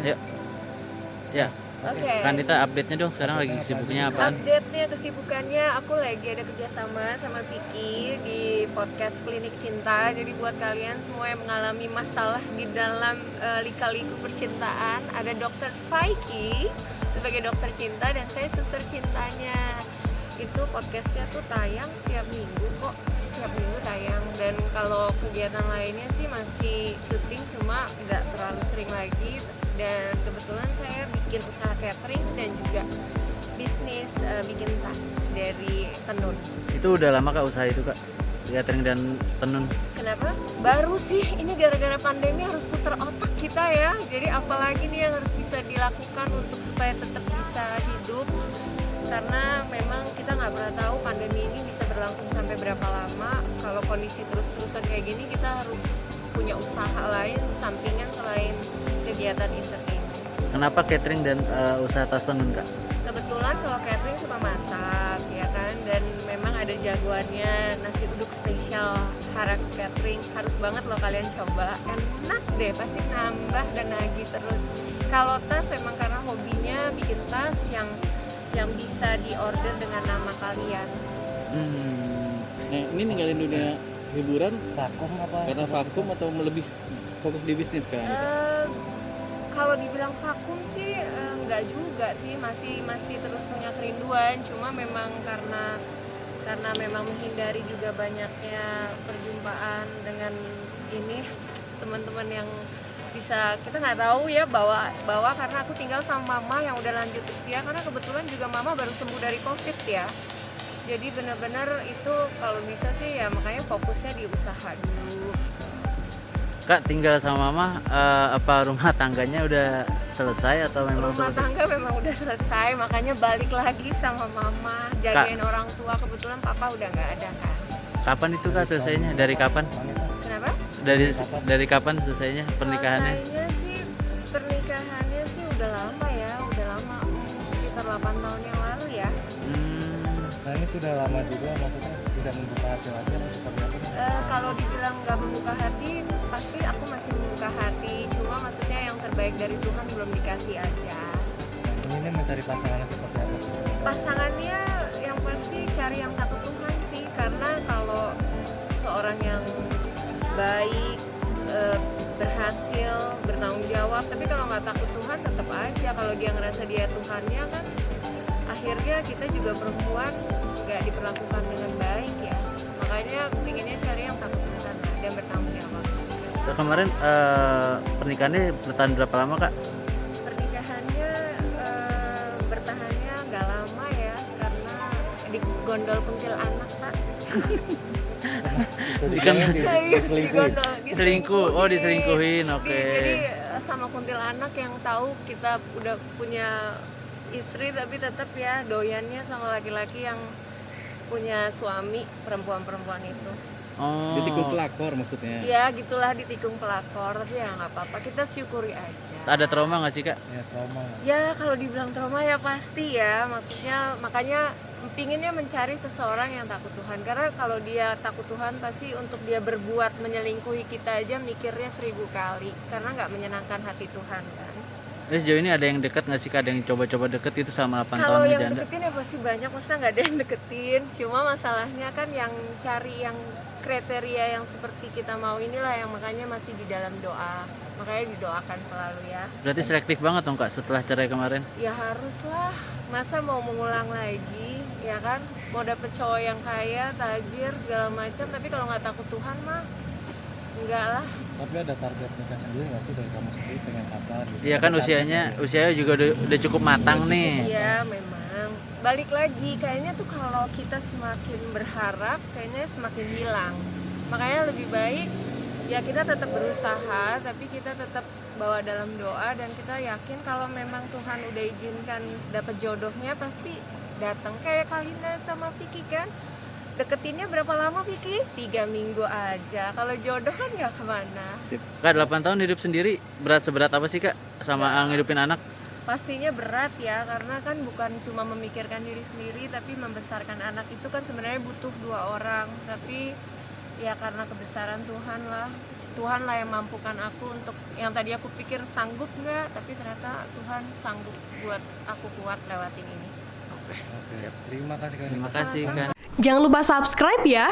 Yuk. Ya. Oke. Kanita update-nya dong sekarang lagi sibuknya apaan? Update-nya, kesibukannya aku lagi ada kerjasama sama Vicky di podcast Klinik Cinta. Jadi buat kalian semua yang mengalami masalah di dalam lika-liku percintaan, ada Dokter Vicky sebagai dokter cinta dan saya suster cintanya. Itu podcastnya tuh tayang setiap minggu kok, setiap minggu tayang. Dan kalau kegiatan lainnya sih masih syuting, cuma nggak terlalu sering lagi. Dan kebetulan saya bikin usaha catering dan juga bisnis bikin tas dari tenun. Itu udah lama Kak usaha itu Kak? Catering dan tenun. Kenapa? Baru sih, ini gara-gara pandemi harus putar otak kita ya. Jadi apalagi nih yang harus bisa dilakukan untuk supaya tetap bisa hidup. Karena memang kita nggak pernah tahu pandemi ini bisa berlangsung sampai berapa lama. Kalau kondisi terus-terusan kayak gini, kita harus punya usaha lain sampingan selain kegiatan entertainment. Kenapa catering dan usaha tas tenun Kak? Kebetulan kalau catering suka masak ya kan, dan memang ada jagoannya nasi uduk spesial Harak Catering. Harus banget loh kalian coba, enak deh, pasti nambah dan nagih terus. Kalau tas memang karena hobinya bikin tas yang bisa diorder dengan nama kalian. Nah, ini ninggalin dunia hiburan vakum apa? karena vakum atau lebih fokus di bisnis kan? Kalau dibilang vakum sih enggak juga sih, masih terus punya kerinduan, cuma memang karena memang menghindari juga banyaknya perjumpaan dengan ini teman-teman yang bisa kita nggak tahu ya bawa karena aku tinggal sama mama yang udah lanjut usia, karena kebetulan juga mama baru sembuh dari COVID ya. Jadi benar-benar itu kalau bisa sih ya makanya fokusnya di usaha dulu. Kak tinggal sama mama, apa rumah tangganya udah selesai atau memang Rumah tangga memang udah selesai, makanya balik lagi sama mama jagain orang tua. Kebetulan papa udah nggak ada kan. Kapan itu Kak selesainya? Dari kapan? Kenapa? Dari kapan selesainya pernikahannya? Pernikahannya sih udah lama ya, sekitar 8 tahun yang lalu ya. Nah ini sudah lama juga, maksudnya tidak membuka hati lagi atau seperti apa? Kalau dibilang nggak membuka hati, pasti aku masih membuka hati. Cuma maksudnya yang terbaik dari Tuhan belum dikasih aja. Nah, ini mencari pasangan seperti apa? Pasangannya yang pasti cari yang takut Tuhan sih, karena kalau seorang yang baik, berhasil, bertanggung jawab, tapi kalau nggak takut Tuhan tetap aja kalau dia ngerasa dia Tuhannya kan, akhirnya kita juga perempuan nggak diperlakukan dengan baik ya. Makanya aku pinginnya cari yang takut Tuhan dan bertanggung jawab. Kemarin pernikahannya bertahan berapa lama Kak? Pernikahannya bertahannya nggak lama ya, karena digondol kuntilanak Pak. Selingkuh. Oh diselingkuhin, oke. Jadi sama kuntilanak yang tahu kita udah punya istri tapi tetap ya doyannya sama laki-laki yang punya suami perempuan itu. Oh. Ditikung pelakor maksudnya? Ya gitulah, ditikung pelakor, tapi ya nggak apa-apa, kita syukuri aja. Ada trauma nggak sih Kak? Ya trauma. Ya kalau dibilang trauma ya pasti ya, maksudnya makanya pinginnya mencari seseorang yang takut Tuhan, karena kalau dia takut Tuhan pasti untuk dia berbuat menyelingkuhi kita aja mikirnya 1000 kali, karena nggak menyenangkan hati Tuhan kan. Terus sejauh ini ada yang dekat nggak sih Kak? Ada yang coba-coba deket itu sama 8 tahun Kalau yang janda? deketin ya pasti banyak, masa nggak ada yang deketin, cuma masalahnya kan yang cari yang kriteria yang seperti kita mau inilah yang makanya masih di dalam doa, makanya didoakan selalu ya. Berarti selektif banget dong Kak setelah cerai kemarin? Ya haruslah, masa mau mengulang lagi ya kan, mau dapet cowok yang kaya, tajir, segala macam, tapi kalau nggak takut Tuhan mah enggak lah. Tapi ada target nikah sendiri nggak sih dari kamu sendiri, pengen apa gitu? Iya kan usianya juga udah cukup matang nih. Iya memang, balik lagi kayaknya tuh kalau kita semakin berharap kayaknya semakin hilang. Makanya lebih baik ya kita tetap berusaha, tapi kita tetap bawa dalam doa, dan kita yakin kalau memang Tuhan udah izinkan dapat jodohnya pasti datang. Kayak Kalina sama Vicky kan, deketinnya berapa lama Vicky? 3 minggu aja. Kalau jodoh kan nggak kemana. Kak 8 tahun hidup sendiri seberat apa sih Kak sama ngidupin anak? Pastinya berat ya, karena kan bukan cuma memikirkan diri sendiri, tapi membesarkan anak itu kan sebenarnya butuh 2 orang. Tapi ya karena kebesaran Tuhan lah, Tuhan lah yang mampukan aku untuk yang tadi aku pikir sanggup nggak, tapi ternyata Tuhan sanggup buat aku kuat lewatin ini. Oke. Terima kasih Kak. Terima kasih kan. Jangan lupa subscribe ya.